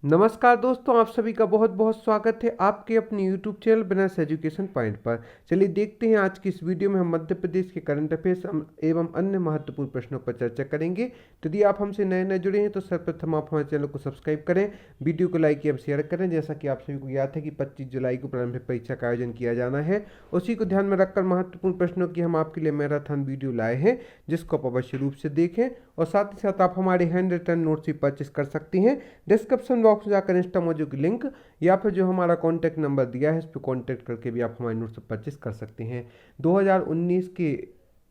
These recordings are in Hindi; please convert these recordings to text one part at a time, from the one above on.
नमस्कार दोस्तों, आप सभी का बहुत बहुत स्वागत है आपके अपने YouTube channel business education point पर। चलिए देखते हैं आज की इस वीडियो में हम मध्य प्रदेश के करंट अफेयर्स एवं अन्य महत्वपूर्ण प्रश्नों पर चर्चा करेंगे। तो यदि आप हमसे नए नए जुड़े हैं तो सर्वप्रथम आप हमारे चैनल को सब्सक्राइब करें, वीडियो को लाइक एवं शेयर करें। जैसा कि आप सभी को याद है कि 25 जुलाई को प्रारंभिक परीक्षा का आयोजन किया जाना है, उसी को ध्यान में रखकर महत्वपूर्ण प्रश्नों की हम आपके लिए मैराथन वीडियो लाए हैं, जिसको आप अवश्य रूप से देखें। और साथ ही साथ आप हमारे हैंड रिटन नोट्स भी परचेस कर सकती हैं। डिस्क्रिप्शन बॉक्स में जाकर इंस्टा मौजूद लिंक या फिर जो हमारा कॉन्टैक्ट नंबर दिया है इस पर कॉन्टैक्ट करके भी आप हमारे नोट्स परचेस कर सकते हैं। 2019 के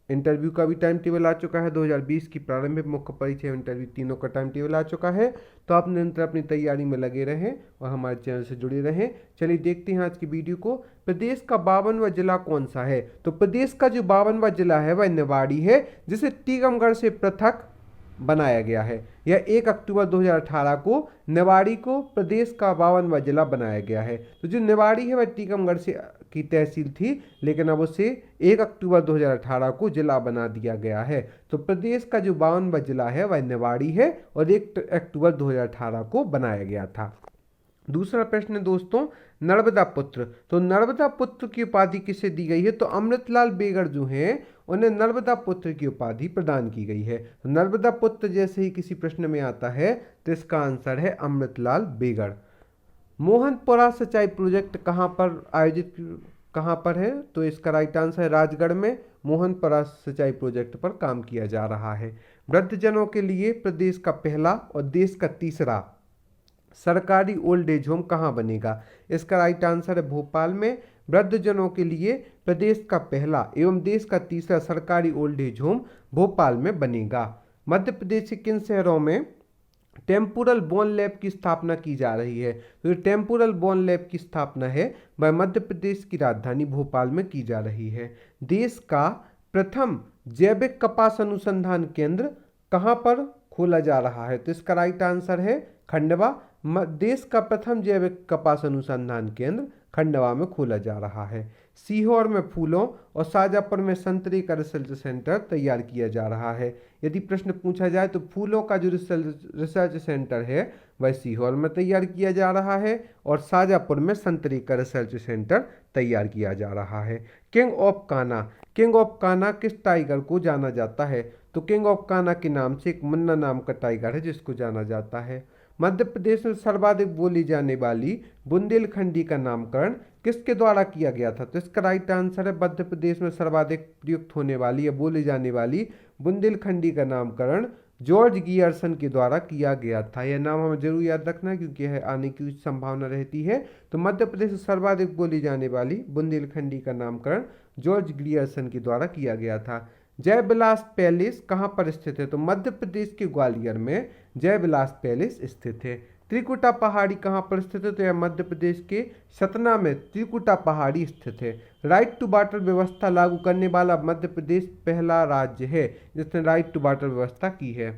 इंटरव्यू का भी टाइम टेबल आ चुका है, 2020 की प्रारंभिक मुख्य परीक्षा इंटरव्यू तीनों का टाइम टेबल आ चुका है। तो आप निरंतर अपनी तैयारी में लगे रहें और हमारे चैनल से जुड़े रहें। चलिए देखते हैं आज की वीडियो को। प्रदेश का 52वां जिला कौन सा है? तो प्रदेश का जो 52वां जिला है वह निवाड़ी है, जिसे टीकमगढ़ से पृथक बनाया गया है। यह 1 अक्टूबर 2018 को निवाड़ी को प्रदेश का 52वां जिला बनाया गया है। तो जो निवाड़ी है वह टीकमगढ़ से की तहसील थी, लेकिन अब उसे 1 अक्टूबर 2018 को जिला बना दिया गया है। तो प्रदेश का जो 52वां जिला है वह निवाड़ी है और 1 अक्टूबर 2018 को बनाया गया था। दूसरा प्रश्न है दोस्तों, नर्मदा पुत्र। तो नर्मदा पुत्र की उपाधि किसे दी गई है? तो अमृतलाल बेगड़ जो हैं उन्हें नर्मदा पुत्र की उपाधि प्रदान की गई है। तो नर्मदा पुत्र जैसे ही किसी प्रश्न में आता है तो इसका आंसर है अमृतलाल बेगड़। मोहनपुरा सिंचाई प्रोजेक्ट कहाँ पर है? तो इसका राइट आंसर है राजगढ़ में मोहनपुरा सिंचाई प्रोजेक्ट पर काम किया जा रहा है। वृद्धजनों के लिए प्रदेश का पहला और देश का तीसरा सरकारी ओल्ड एज होम कहाँ बनेगा? इसका राइट आंसर है भोपाल में। वृद्धजनों के लिए प्रदेश का पहला एवं देश का तीसरा सरकारी ओल्ड एज होम भोपाल में बनेगा। मध्य प्रदेश के किन शहरों में टेम्पोरल बोन लैब की स्थापना की जा रही है? तो टेम्पोरल बोन लैब की स्थापना है वह मध्य प्रदेश की राजधानी भोपाल में की जा रही है। देश का प्रथम जैविक कपास अनुसंधान केंद्र कहाँ पर खोला जा रहा है? तो इसका राइट आंसर है खंडवा। देश का प्रथम जैविक कपास अनुसंधान केंद्र खंडवा में खोला जा रहा है। सीहोर में फूलों और शाजापुर में संतरे का रिसर्च सेंटर तैयार किया जा रहा है। यदि प्रश्न पूछा जाए तो फूलों का जो रिसर्च सेंटर है वह सीहोर में तैयार किया जा रहा है और शाजापुर में संतरे का रिसर्च सेंटर तैयार किया जा रहा है। किंग ऑफ कान्हा किस टाइगर को जाना जाता है? तो किंग ऑफ कान्हा के नाम से एक मुन्ना नाम का टाइगर है जिसको जाना जाता है। मध्य प्रदेश में सर्वाधिक बोली जाने वाली बुंदेलखंडी का नामकरण किसके द्वारा किया गया था? तो इसका राइट आंसर है मध्य प्रदेश में सर्वाधिक प्रयुक्त होने वाली या बोली जाने वाली बुंदेलखंडी का नामकरण जॉर्ज गियर्सन के द्वारा किया गया था। यह नाम हमें जरूर याद रखना है क्योंकि यह आने की संभावना रहती है। तो मध्य प्रदेश में सर्वाधिक बोली जाने वाली बुंदेलखंडी का नामकरण जॉर्ज गियर्सन के द्वारा किया गया था। जय विलास पैलेस कहाँ पर स्थित है? तो मध्य प्रदेश के ग्वालियर में जय विलास पैलेस स्थित है। त्रिकुटा पहाड़ी कहाँ पर स्थित है? तो यह मध्य प्रदेश के सतना में त्रिकुटा पहाड़ी स्थित है। राइट टू वाटर व्यवस्था लागू करने वाला मध्य प्रदेश पहला राज्य है जिसने राइट टू वाटर व्यवस्था की है।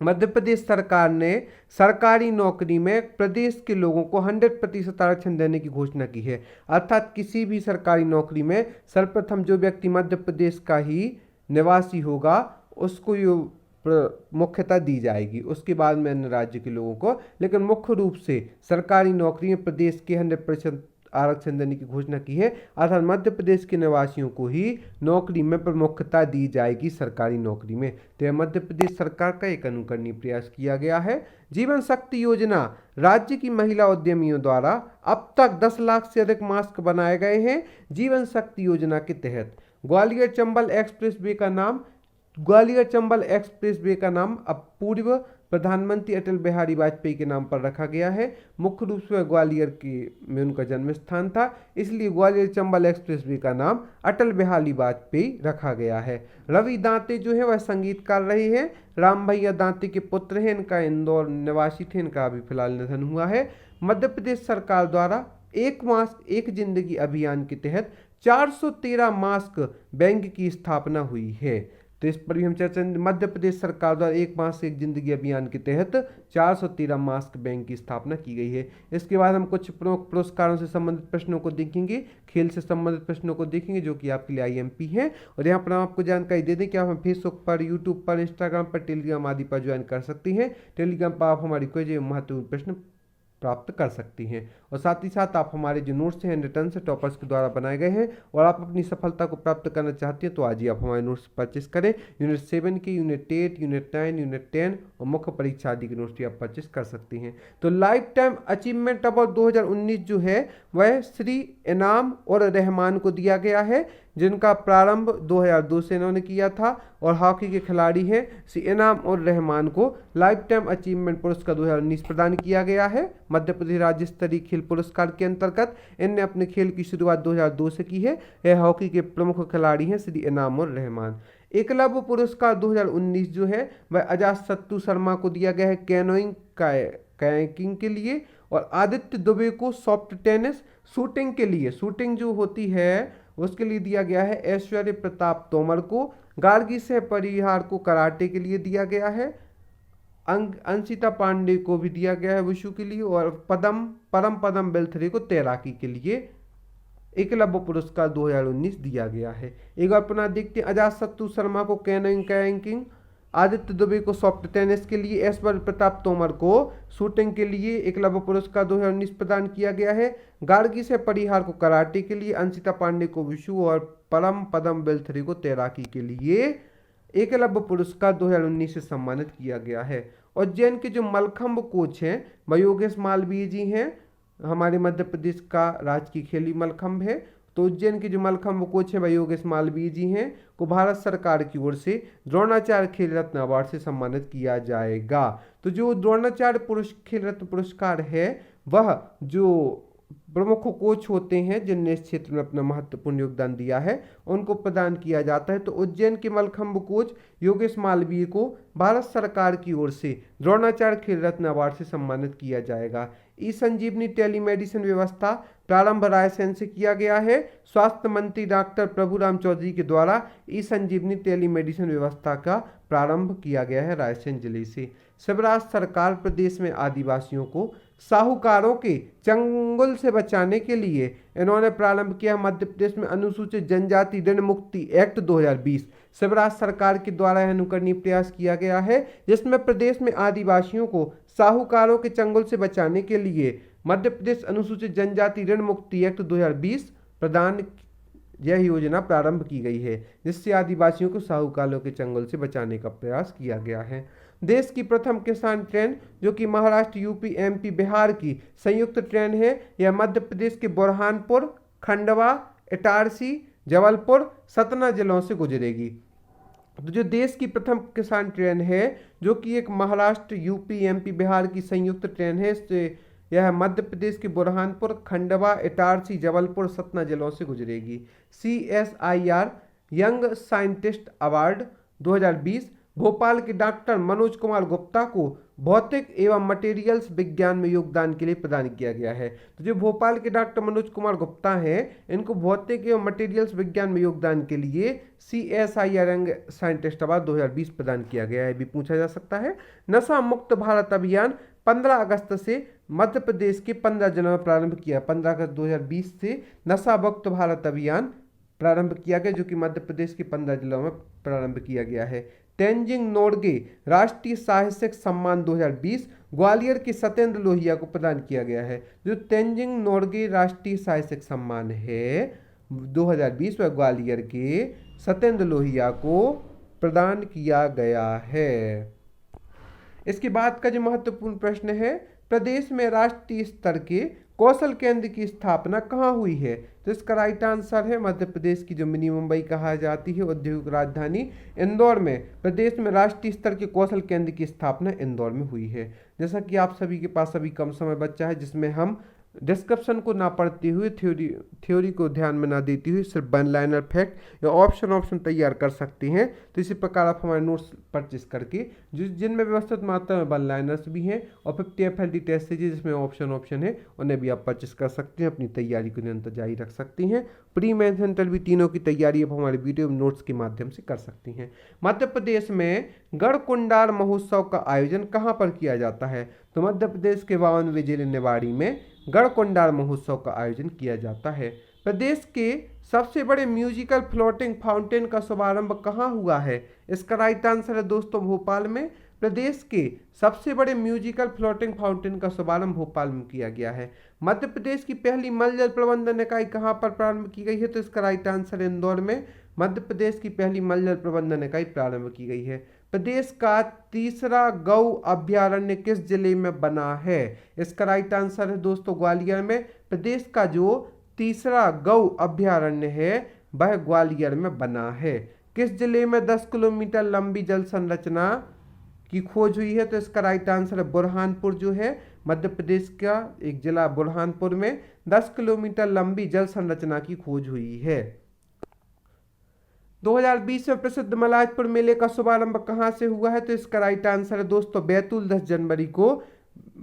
मध्य प्रदेश सरकार ने सरकारी नौकरी में प्रदेश के लोगों को 100% आरक्षण देने की घोषणा की है। अर्थात किसी भी सरकारी नौकरी में सर्वप्रथम जो व्यक्ति मध्य प्रदेश का ही निवासी होगा उसको ये मुख्यता दी जाएगी, उसके बाद में अन्य राज्य के लोगों को। लेकिन मुख्य रूप से सरकारी नौकरी में प्रदेश के 100% आरक्षण देने की घोषणा की है। अर्थात मध्य प्रदेश के निवासियों को ही नौकरी में प्रमुखता दी जाएगी सरकारी नौकरी में। तो यह मध्य प्रदेश सरकार का एक अनुकरणीय प्रयास किया गया है। जीवन शक्ति योजना राज्य की महिला उद्यमियों द्वारा अब तक 10 लाख से अधिक मास्क बनाए गए हैं। जीवन शक्ति योजना के तहत ग्वालियर चंबल एक्सप्रेस वे का नाम अब पूर्व प्रधानमंत्री अटल बिहारी वाजपेयी के नाम पर रखा गया है। मुख्य रूप से ग्वालियर में उनका जन्म स्थान था, इसलिए ग्वालियर चंबल एक्सप्रेस वे का नाम अटल बिहारी वाजपेयी रखा गया है। रवि दांते जो है वह संगीतकार रहे हैं, राम भैया दांते के पुत्र हैं। इनका इंदौर निवासी थे, इनका अभी फिलहाल निधन हुआ है। मध्य प्रदेश सरकार द्वारा एक मास्क एक जिंदगी अभियान के तहत 413 मास्क बैंक की स्थापना हुई है। तो इस पर भी हम चर्चा। मध्य प्रदेश सरकार द्वारा एक मास्क एक जिंदगी अभियान के तहत 413 मास्क बैंक की स्थापना की गई है। इसके बाद हम कुछ प्रमुख पुरस्कारों से संबंधित प्रश्नों को देखेंगे, खेल से संबंधित प्रश्नों को देखेंगे जो कि आपके लिए IMP है। और यहाँ पर हम आपको जानकारी दे दें कि आप हम फेसबुक पर, यूट्यूब पर, इंस्टाग्राम पर, टेलीग्राम आदि पर ज्वाइन कर सकती हैं। टेलीग्राम पर आप हमारी कोई महत्वपूर्ण प्रश्न प्राप्त कर सकती हैं। और साथ ही साथ आप हमारे जो नोट्स हैं रिटर्न से टॉपर्स के द्वारा बनाए गए हैं और आप अपनी सफलता को प्राप्त करना चाहते हैं तो आज ही आप हमारे नोट्स परचेस करें। यूनिट 7 के, यूनिट 8, यूनिट 9, यूनिट 10 और मुख्य परीक्षा आदि के नोट्स भी आप परचेस कर सकती हैं। तो लाइफ टाइम अचीवमेंट अवार्ड 2019 जो है वह श्री इनाम और रहमान को दिया गया है, जिनका प्रारंभ 2002 से इन्होंने किया था और हॉकी के खिलाड़ी हैं श्री इनाम और रहमान को लाइफ टाइम अचीवमेंट पुरस्कार 2019 प्रदान किया गया है। मध्य प्रदेश राज्य स्तरीय खेल पुरस्कार के अंतर्गत इनने अपने खेल की शुरुआत 2002 से की है। यह हॉकी के प्रमुख खिलाड़ी हैं श्री इनाम और रहमान। एकलव्य पुरस्कार 2019 जो है वह अजातशत्रु शर्मा को दिया गया है कैनोइंग कायाकिंग के लिए, और आदित्य दुबे को सॉफ्ट टेनिस शूटिंग के लिए, शूटिंग जो होती है उसके लिए दिया गया है। ऐश्वर्य प्रताप तोमर को, गार्गी से परिहार को कराटे के लिए दिया गया है। अंशिता पांडे को भी दिया गया है वुशु के लिए, और परम पदम बेल्थरे को तैराकी के लिए एकलव्य पुरस्कार 2019 दिया गया है। एक बार पुनः देखते हैं, अजातशत्रु शर्मा को कैनोइंग कायाकिंग, आदित्य दुबे को सॉफ्ट टेनिस के लिए, ऐश्वर्य प्रताप तोमर को शूटिंग के लिए एकलव्य पुरस्कार 2019 प्रदान किया गया है। गार्गी से परिहार को कराटे के लिए, अंशिता पांडे को विशु और परम पदम बेल्थरे को तैराकी के लिए एकलव्य पुरस्कार 2019 से सम्मानित किया गया है। उज्जैन के जो मलखंभ कोच हैं वह योगेश मालवीय जी हैं। हमारे मध्य प्रदेश का राजकीय खेल मलखंभ है, तो उज्जैन के जो मलखंभ कोच हैं वह योगेश मालवीय जी हैं को भारत सरकार की ओर से द्रोणाचार्य खेल रत्न अवार्ड से सम्मानित किया जाएगा। तो जो द्रोणाचार्य खेल रत्न पुरस्कार है वह जो प्रमुख कोच होते हैं जिनने इस क्षेत्र में अपना महत्वपूर्ण योगदान दिया है उनको प्रदान किया जाता है। तो उज्जैन के मलखंभ कोच योगेश मालवीय को भारत सरकार की ओर से द्रोणाचार्य खेल रत्न अवार्ड से सम्मानित किया जाएगा। ई संजीवनी टेलीमेडिसिन व्यवस्था प्रारंभ रायसेन से किया गया है। स्वास्थ्य मंत्री डॉक्टर प्रभुराम चौधरी के द्वारा ई संजीवनी टेलीमेडिसिन व्यवस्था का प्रारंभ किया गया है रायसेन जिले से। शिवराज सरकार प्रदेश में आदिवासियों को साहूकारों के चंगुल से बचाने के लिए इन्होंने प्रारंभ किया मध्य प्रदेश में अनुसूचित जनजाति ऋण मुक्ति एक्ट 2020। शिवराज सरकार के द्वारा अनुकरणीय प्रयास किया गया है जिसमें प्रदेश में आदिवासियों को साहूकारों के चंगुल से बचाने के लिए मध्य प्रदेश अनुसूचित जनजाति ऋण मुक्ति एक्ट 2020 प्रदान यह योजना प्रारंभ की गई है, जिससे आदिवासियों को साहूकारों के चंगुल से बचाने का प्रयास किया गया है। देश की प्रथम किसान ट्रेन जो कि महाराष्ट्र, यूपी, एमपी, बिहार की संयुक्त ट्रेन है, यह मध्य प्रदेश के बुरहानपुर, खंडवा, इटारसी, जबलपुर, सतना जिलों से गुजरेगी। तो जो देश की प्रथम किसान ट्रेन है जो कि एक महाराष्ट्र, यूपी, एमपी, बिहार की संयुक्त ट्रेन है, इससे यह मध्य प्रदेश के बुरहानपुर, खंडवा, इटारसी, जबलपुर, सतना जिलों से गुजरेगी। CSIR young scientist award 2020 Bhopal के डॉक्टर मनोज कुमार गुप्ता को भौतिक एवं मटेरियल्स विज्ञान में योगदान के लिए प्रदान किया गया है। तो जो भोपाल के डॉक्टर मनोज कुमार गुप्ता हैं इनको भौतिक एवं मटेरियल्स विज्ञान में योगदान के लिए CSIR यंग साइंटिस्ट अवार्ड 2020 प्रदान किया गया है, भी पूछा जा सकता है। नशा मुक्त भारत अभियान 15 अगस्त से मध्य प्रदेश के 15 जिलों में प्रारंभ किया। 15 अगस्त 2020 से नशा मुक्त भारत अभियान प्रारंभ किया गया जो कि मध्य प्रदेश के 15 जिलों में प्रारंभ किया गया है। तेंजिंग नोरगे राष्ट्रीय साहसिक सम्मान 2020 ग्वालियर के सत्येंद्र लोहिया को प्रदान किया गया है। जो तेंजिंग नोरगे राष्ट्रीय साहसिक सम्मान है 2020 वह ग्वालियर के सत्येंद्र लोहिया को प्रदान किया गया है। इसके बाद का जो महत्वपूर्ण प्रश्न है, प्रदेश में राष्ट्रीय स्तर के कौशल केंद्र की स्थापना कहाँ हुई है? तो इसका राइट आंसर है मध्य प्रदेश की जो मिनी मुंबई कहा जाती है औद्योगिक राजधानी इंदौर में प्रदेश में राष्ट्रीय स्तर के कौशल केंद्र की स्थापना इंदौर में हुई है। जैसा कि आप सभी के पास अभी कम समय बचा है जिसमें हम डिस्क्रिप्शन को ना पढ़ते हुए थ्योरी को ध्यान में ना देती हुई सिर्फ वन लाइनर फैक्ट या ऑप्शन तैयार कर सकते हैं। तो इसी प्रकार आप हमारे नोट्स परचेस करके जिनमें व्यवस्थित मात्रा में वन लाइनर्स भी हैं और 50 FLT टेस्ट सीरीज जिसमें ऑप्शन है उन्हें भी आप परचेस कर सकते हैं, अपनी तैयारी को निरंतर जारी रख सकती हैं। प्री मेंस इंटरव्यू तीनों की तैयारी आप हमारे वीडियो नोट्स के माध्यम से कर सकती हैं। मध्य प्रदेश में गढ़कुंडार महोत्सव का आयोजन कहाँ पर किया जाता है? तो मध्य प्रदेश के 52वें जिले निवाड़ी में गढ़कुंडार महोत्सव का आयोजन किया जाता है। प्रदेश के सबसे बड़े म्यूजिकल फ्लोटिंग फाउंटेन का शुभारंभ कहाँ हुआ है? इसका राइट आंसर है दोस्तों भोपाल में। प्रदेश के सबसे बड़े म्यूजिकल फ्लोटिंग फाउंटेन का शुभारंभ भोपाल में किया गया है। मध्य प्रदेश की पहली मल जल प्रबंधन इकाई कहाँ पर प्रारंभ की गई है? तो इसका राइट आंसर इंदौर में मध्य प्रदेश की पहली मल जल प्रबंधन इकाई प्रारंभ की गई है। प्रदेश का तीसरा गौ अभ्यारण्य किस जिले में बना है? इसका राइट आंसर है दोस्तों ग्वालियर में। प्रदेश का जो तीसरा गौ अभ्यारण्य है वह ग्वालियर में बना है। किस जिले में 10 किलोमीटर लंबी जल संरचना की खोज हुई है? तो इसका राइट आंसर है बुरहानपुर जो है मध्य प्रदेश का एक जिला बुरहानपुर में 10 किलोमीटर लंबी जल संरचना की खोज हुई है। 2020 में प्रसिद्ध मलाजपुर मेले का शुभारंभ कहाँ से हुआ है? तो इसका राइट आंसर है दोस्तों बैतूल। 10 जनवरी को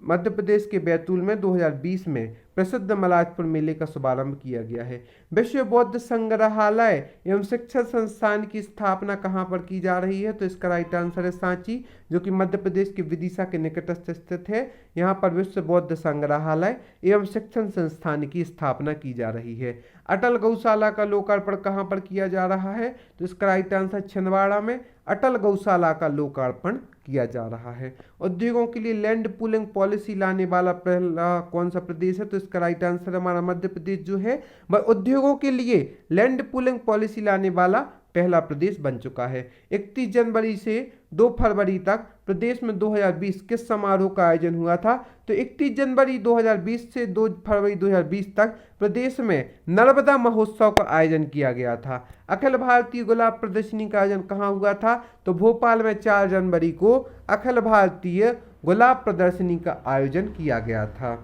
मध्य प्रदेश के बैतूल में 2020 में प्रसिद्ध मलाजपुर मेले का शुभारंभ किया गया है। विश्व बौद्ध संग्रहालय एवं शिक्षण संस्थान की स्थापना कहाँ पर की जा रही है? तो इसका राइट आंसर है सांची, जो कि मध्य प्रदेश के विदिशा के निकटस्थ स्थित है। यहाँ पर विश्व बौद्ध संग्रहालय एवं शिक्षण संस्थान की स्थापना की जा रही है। अटल गौशाला का लोकार्पण कहाँ पर किया जा रहा है? तो इसका राइट आंसर छिंदवाड़ा में अटल गौशाला का लोकार्पण किया जा रहा है। उद्योगों के लिए लैंड पूलिंग पॉलिसी लाने वाला पहला कौन सा प्रदेश है? तो इसका राइट आंसर हमारा मध्य प्रदेश जो है वह उद्योगों के लिए लैंड पूलिंग पॉलिसी लाने वाला पहला प्रदेश बन चुका है। 31 जनवरी से 2 फरवरी तक प्रदेश में 2020 किस समारोह का आयोजन हुआ था? तो 31 जनवरी 2020 से 2 फरवरी 2020 तक प्रदेश में नर्मदा महोत्सव का आयोजन किया गया था। अखिल भारतीय गुलाब प्रदर्शनी का आयोजन कहाँ हुआ था? तो भोपाल में 4 जनवरी को अखिल भारतीय गुलाब प्रदर्शनी का आयोजन किया गया था।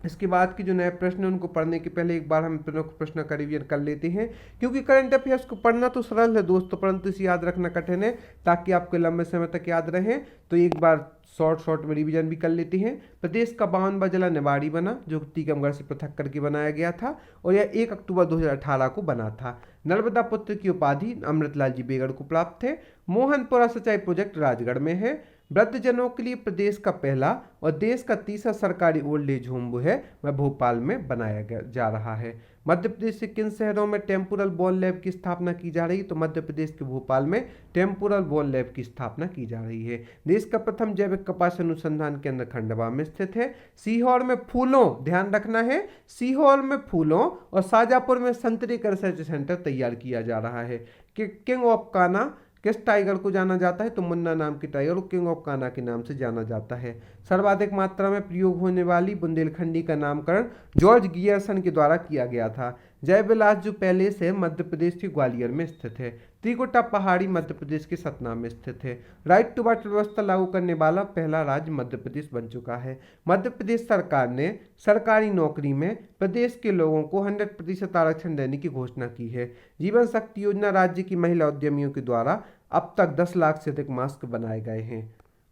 इसके बाद के जो नए प्रश्न हैं उनको पढ़ने के पहले एक बार हम प्रमुख प्रश्न का रिवीजन कर लेते हैं, क्योंकि करंट अफेयर्स को पढ़ना तो सरल है दोस्तों, परंतु इसे याद रखना कठिन है। ताकि आपको लंबे समय तक याद रहे तो एक बार शॉर्ट में रिवीजन भी कर लेते हैं। प्रदेश का 52वां जिला निवाड़ी बना, जो टीकमगढ़ से पृथक करके बनाया गया था और यह 1 अक्टूबर 2018 को बना था। नर्मदा पुत्र की उपाधि अमृतलाल जी बेगड़ को प्राप्त है। मोहनपुरा सिंचाई प्रोजेक्ट राजगढ़ में है। वृद्धजनों के लिए प्रदेश का पहला और देश का तीसरा सरकारी ओल्ड एज होम वो है वह भोपाल में बनाया जा रहा है। मध्य प्रदेश के किन शहरों में टेम्पोरल बोन लैब की स्थापना की जा रही है? तो मध्य प्रदेश के भोपाल में टेम्पोरल बोन लैब की स्थापना की जा रही है। देश का प्रथम जैविक कपास अनुसंधान केंद्र खंडवा में स्थित है। सीहोर में फूलों, ध्यान रखना है, सीहोर में फूलों और शाजापुर में संतरे का रिसर्च सेंटर तैयार किया जा रहा है। किंग ऑफ कान्हा किस टाइगर को जाना जाता है? तो मुन्ना नाम के टाइगर को किंग ऑफ कान्हा के नाम से जाना जाता है। सर्वाधिक मात्रा में प्रयोग होने वाली बुंदेलखंडी का नामकरण जॉर्ज गियर्सन के द्वारा किया गया था। जयविलास जो पैलेस है मध्य प्रदेश के ग्वालियर में स्थित है। त्रिकुटा पहाड़ी मध्य प्रदेश के सतना में स्थित है। राइट टू वाटर व्यवस्था लागू करने वाला पहला राज्य मध्य प्रदेश बन चुका है। मध्य प्रदेश सरकार ने सरकारी नौकरी में प्रदेश के लोगों को 100% आरक्षण देने की घोषणा की है। जीवन शक्ति योजना राज्य की महिला उद्यमियों के द्वारा अब तक 10 लाख से अधिक मास्क बनाए गए हैं।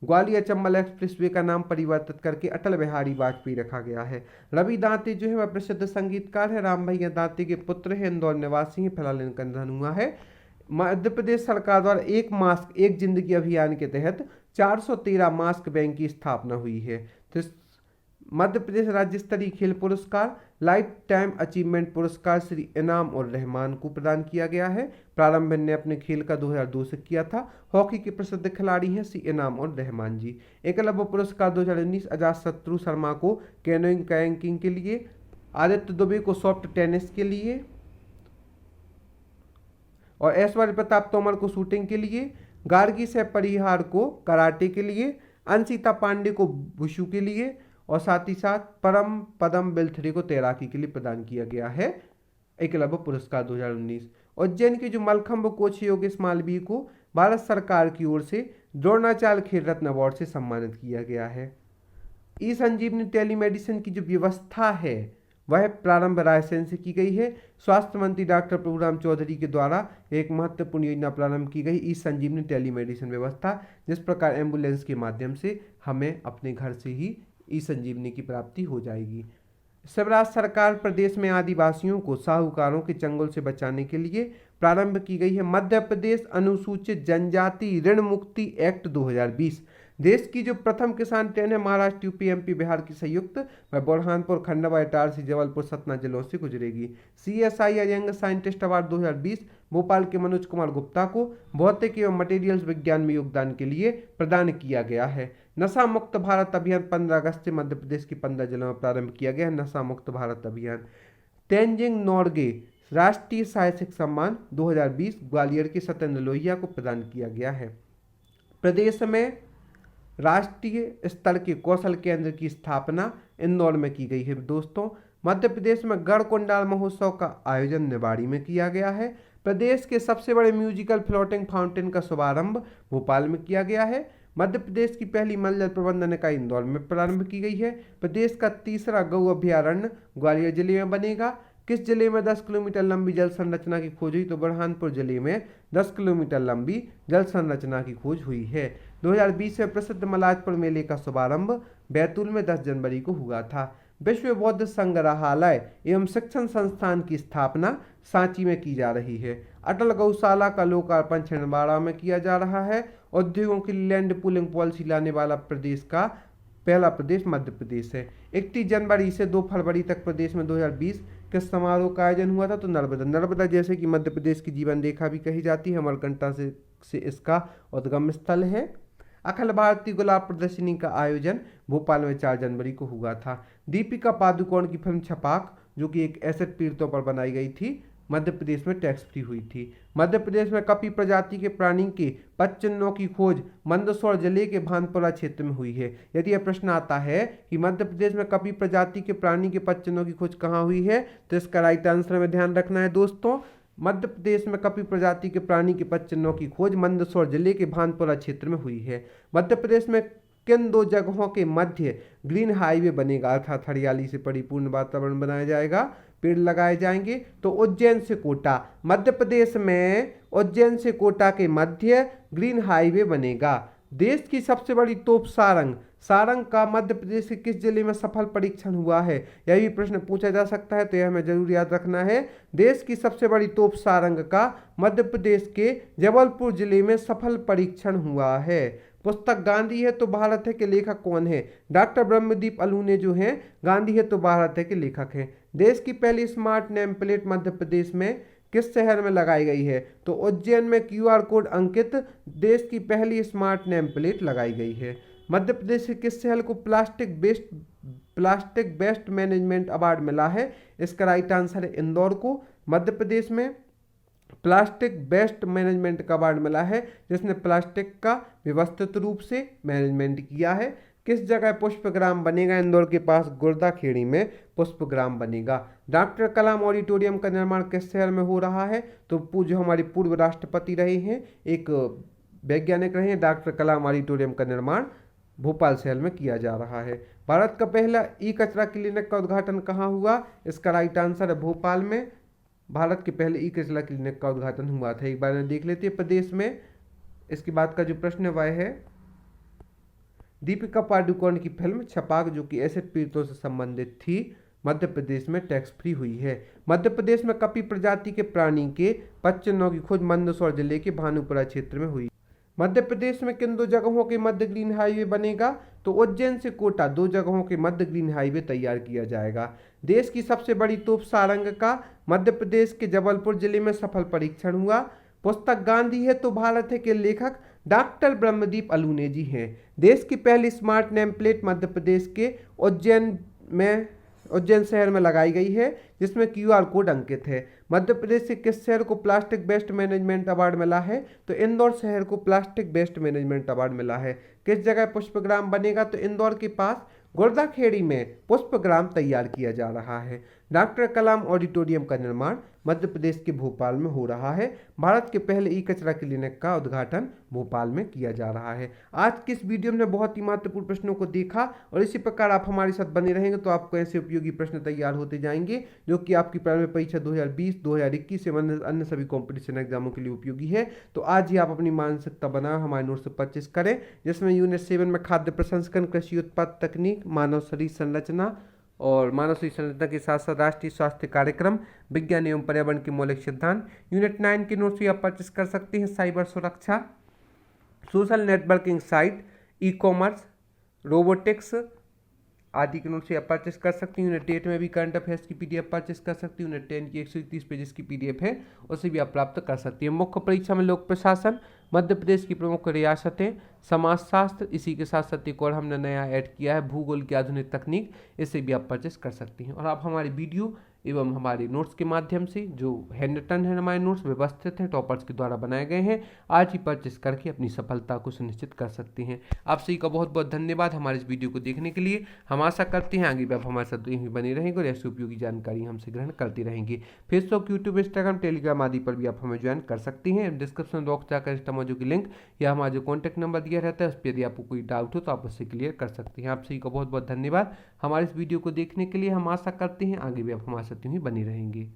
ग्वालियर चंबल एक्सप्रेसवे का नाम परिवर्तित करके अटल बिहारी वाजपेयी रखा गया है। रवि दांती जो है वह प्रसिद्ध संगीतकार है। राम भैया दांती के पुत्र है, इंदौर निवासी है, फिलहाल इनका निधन हुआ है। मध्य प्रदेश सरकार द्वारा एक मास्क एक जिंदगी अभियान के तहत 413 मास्क बैंक की स्थापना हुई है। तो मध्य प्रदेश राज्य स्तरीय खेल पुरस्कार लाइफ टाइम अचीवमेंट पुरस्कार श्री इनाम और रहमान को प्रदान किया गया है। प्रारंभ ने अपने खेल का 2002 से किया था। हॉकी के प्रसिद्ध खिलाड़ी हैं श्री इनाम और रहमान जी। एकलव्य पुरस्कार 2019 अजातशत्रु शर्मा को कैनोइंग कायाकिंग के लिए, आदित्य दुबे को सॉफ्ट टेनिस के लिए और ऐश्वर्य प्रताप तोमर को शूटिंग के लिए, गार्गी से परिहार को कराटे के लिए, अंशिता पांडे को वुशु के लिए और साथ ही साथ परम पदम बिलथरी को तैराकी के लिए प्रदान किया गया है एकलव्य पुरस्कार 2019। उज्जैन के जो मलखंभ कोच योगेश मालवीय को भारत सरकार की ओर से द्रोणाचार्य खेल रत्न अवार्ड से सम्मानित किया गया है। ई संजीवनी टेलीमेडिसिन की जो व्यवस्था है वह प्रारंभ रायसेन से की गई है। स्वास्थ्य मंत्री डॉक्टर प्रभुराम चौधरी के द्वारा एक महत्वपूर्ण योजना प्रारंभ की गई ई संजीवनी टेलीमेडिसिन व्यवस्था, जिस प्रकार एम्बुलेंस के माध्यम से हमें अपने घर से ही ई संजीवनी की प्राप्ति हो जाएगी। शिवराज सरकार प्रदेश में आदिवासियों को साहूकारों के चंगुल से बचाने के लिए प्रारंभ की गई है मध्य प्रदेश अनुसूचित जनजाति ऋण मुक्ति एक्ट 2020। देश की जो प्रथम किसान ट्रेन है महाराष्ट्र, यूपी, एमपी, बिहार की संयुक्त, वह बुरहानपुर, खंडवा, इटारसी, जबलपुर, सतना जिलों से गुजरेगी। CSIR young scientist award 2020 Bhopal के मनोज कुमार गुप्ता को भौतिक एवं मटेरियल्स विज्ञान में योगदान के लिए प्रदान किया गया है। नशा मुक्त भारत अभियान 15 अगस्त से मध्य प्रदेश के 15 जिलों में प्रारंभ किया गया है। नशा मुक्त भारत अभियान। तेंजिंग नोर्गे राष्ट्रीय साहसिक सम्मान 2020 ग्वालियर के सत्येंद्र लोहिया को प्रदान किया गया है। प्रदेश में राष्ट्रीय स्तर के कौशल केंद्र की स्थापना इंदौर में की गई है। दोस्तों, मध्य प्रदेश में गढ़कुंडाल महोत्सव का आयोजन निवाड़ी में किया गया है। प्रदेश के सबसे बड़े म्यूजिकल फ्लोटिंग फाउंटेन का शुभारंभ भोपाल में किया गया है। मध्य प्रदेश की पहली मलजल प्रबंधन इकाई इंदौर में प्रारंभ की गई है। प्रदेश का तीसरा गौ अभ्यारण्य ग्वालियर जिले में बनेगा। किस जिले में 10 किलोमीटर लंबी जल संरचना की खोज हुई? तो बुरहानपुर जिले में 10 किलोमीटर लंबी जल संरचना की खोज हुई है। 2020 में प्रसिद्ध मलाजपुर मेले का शुभारंभ बैतूल में 10 जनवरी को हुआ था। विश्व बौद्ध संग्रहालय एवं शिक्षण संस्थान की स्थापना सांची में की जा रही है। अटल गौशाला का लोकार्पण छिंदवाड़ा में किया जा रहा है। उद्योगों की लैंड पूलिंग पॉलिसी लाने वाला प्रदेश का पहला प्रदेश मध्य प्रदेश है। 31 जनवरी से 2 फरवरी तक प्रदेश में 2020 किस समारोह का आयोजन हुआ था? तो नर्मदा जैसे कि मध्य प्रदेश की जीवन रेखा भी कही जाती है, अमरकंटक से इसका उद्गम स्थल है। अखिल भारतीय गुलाब प्रदर्शनी का आयोजन भोपाल में 4 जनवरी को हुआ था। दीपिका पादुकोण की फिल्म छपाक, जो कि एक एसिड पीड़ितों पर बनाई गई थी, मध्य प्रदेश में टैक्स फ्री हुई थी। मध्य प्रदेश में कपी प्रजाति के प्राणी के पदचिन्हों की खोज मंदसौर जिले के भानपुरा क्षेत्र में हुई है। यदि यह प्रश्न आता है कि मध्य प्रदेश में कपी प्रजाति के प्राणी के पदचिन्हों की खोज कहाँ हुई है, तो इसका राइट आंसर में ध्यान रखना है दोस्तों। मध्य प्रदेश में कपी प्रजाति के प्राणी के पदचिन्हों की खोज मंदसौर जिले के भानपुरा क्षेत्र में हुई है। मध्य प्रदेश में किन 2 जगहों के मध्य ग्रीन हाईवे बनेगा, अर्थात हरियाली से परिपूर्ण वातावरण बनाया जाएगा, पेड़ लगाए जाएंगे? तो उज्जैन से कोटा, मध्य प्रदेश में उज्जैन से कोटा के मध्य ग्रीन हाईवे बनेगा। देश की सबसे बड़ी तोप सारंग का मध्य प्रदेश के किस जिले में सफल परीक्षण हुआ है? यह भी प्रश्न पूछा जा सकता है, तो यह हमें जरूर याद रखना है। देश की सबसे बड़ी तोप सारंग का मध्य प्रदेश के जबलपुर जिले में सफल परीक्षण हुआ है। पुस्तक गांधी है तो भारत है के लेखक कौन है? डॉक्टर ब्रह्मदीप अलूने जो हैं गांधी है तो भारत है के लेखक हैं। देश की पहली smart name plate Madhya Pradesh में किस शहर में लगाई गई है? तो उज्जैन में QR कोड अंकित देश की पहली स्मार्ट नेम प्लेट लगाई गई है। मध्य प्रदेश के किस शहर को प्लास्टिक बेस्ट मैनेजमेंट अवार्ड मिला है? इसका राइट आंसर है इंदौर को। मध्य प्रदेश में प्लास्टिक बेस्ट मैनेजमेंट का अवार्ड मिला है, जिसने प्लास्टिक का व्यवस्थित रूप से मैनेजमेंट किया है। किस जगह पुष्पग्राम बनेगा? इंदौर के पास गुर्दाखेड़ी में पुष्पग्राम बनेगा। डॉक्टर कलाम ऑडिटोरियम का निर्माण किस शहर में हो रहा है? तो जो हमारे पूर्व राष्ट्रपति रहे हैं, एक वैज्ञानिक रहे हैं, डॉक्टर कलाम ऑडिटोरियम का निर्माण भोपाल शहर में किया जा रहा है। भारत का पहला ई-कचरा क्लिनिक का उद्घाटन कहाँ हुआ? इसका राइट आंसर है भोपाल में। भारत के पहले ई-कचरा क्लिनिक का उद्घाटन हुआ था। एक बार में देख लेते हैं प्रदेश में। इसके बाद का जो प्रश्न वह है दीपिका पादुकोण की फिल्म छपाक, जो कि एसिड पीड़ितों से संबंधित थी, मध्य प्रदेश में टैक्स फ्री हुई है। मध्य प्रदेश में कपी प्रजाति के प्राणी के पदचिन्हों की खोज मंदसौर जिले के भानुपुरा क्षेत्र में हुई। मध्य प्रदेश में किन 2 जगहों के मध्य ग्रीन हाईवे बनेगा? तो उज्जैन से कोटा 2 जगहों के मध्य ग्रीन हाईवे तैयार किया जाएगा। देश की सबसे बड़ी तोप सारंग का मध्य प्रदेश के जबलपुर जिले में सफल परीक्षण हुआ। पुस्तक गांधी है तो भारत है के लेखक डॉक्टर ब्रह्मदीप अलूने जी हैं। देश की पहली smart name plate Madhya Pradesh के उज्जैन शहर में लगाई गई है, जिसमें QR कोड अंकित है। मध्य प्रदेश के किस शहर को प्लास्टिक बेस्ट मैनेजमेंट अवार्ड मिला है? तो इंदौर शहर को प्लास्टिक बेस्ट मैनेजमेंट अवार्ड मिला है। किस जगह पुष्पग्राम बनेगा? तो इंदौर के पास गुर्दाखेड़ी में पुष्पग्राम तैयार किया जा रहा है। डॉक्टर कलाम ऑडिटोरियम का निर्माण मध्य प्रदेश के भोपाल में हो रहा है। भारत के पहले ई-कचरा क्लिनिक का उद्घाटन भोपाल में किया जा रहा है। आज के इस वीडियो में बहुत ही महत्वपूर्ण प्रश्नों को देखा, और इसी प्रकार आप हमारे साथ बने रहेंगे तो आपको ऐसे उपयोगी प्रश्न तैयार होते जाएंगे, जो कि आपकी प्रारंभिक परीक्षा 2020, 2021 एवं अन्य सभी कॉम्पिटिशन एग्जामों के लिए उपयोगी है। तो आज ही आप अपनी मानसिकता बनाएं, हमारे नोट से परचेस करें, जिसमें यूनिट 7 में खाद्य प्रसंस्करण, कृषि उत्पाद तकनीक, मानव शरीर संरचना और मानव शरीर संरचना के साथ साथ राष्ट्रीय स्वास्थ्य कार्यक्रम, विज्ञान एवं पर्यावरण के मौलिक सिद्धांत, यूनिट 9 के नोट्स भी आप परचेस कर सकते हैं। साइबर सुरक्षा, social networking site, e commerce, robotics आदि के नोट्स आप परचेस कर सकती हूँ। यूनिट 8 में भी करंट अफेयर्स की पीडीएफ परचेस कर सकती हूँ। यूनिट 10 की 131 पेजेस की पीडीएफ है, उसे भी आप प्राप्त कर सकती हैं। मुख्य परीक्षा में लोक प्रशासन, मध्य प्रदेश की प्रमुख रियासतें, समाजशास्त्र, इसी के साथ साथ एक और हमने नया ऐड किया है भूगोल की आधुनिक तकनीक, इसे भी आप परचेस कर सकती हैं। और आप हमारी वीडियो एवं हमारे नोट्स के माध्यम से, जो हैंड रिटन है हमारे नोट्स व्यवस्थित हैं, टॉपर्स के द्वारा बनाए गए हैं, आज ही परचेस करके अपनी सफलता को सुनिश्चित कर सकती हैं। आप सभी का बहुत बहुत धन्यवाद हमारे इस वीडियो को देखने के लिए। हम आशा करते हैं आगे भी आप हमारे साथ यहीं बने रहेंगे और ऐसी उपयोगी जानकारी हमसे ग्रहण करती रहेंगी। फेसबुक, यूट्यूब, इंस्टाग्राम, टेलीग्राम आदि पर भी आप हमें ज्वाइन कर सकती हैं। डिस्क्रिप्शन बॉक्स जाकर इंस्टामा जो की लिंक या हमारा जो कॉन्टैक्ट नंबर दिया रहता है, उस पर यदि आपको कोई डाउट हो तो आप उससे क्लियर कर सकते हैं। आप सभी का बहुत बहुत धन्यवाद हमारे इस वीडियो को देखने के लिए। हम आशा करते हैं आगे भी आप हमारे साथ यूं ही बनी रहेंगे।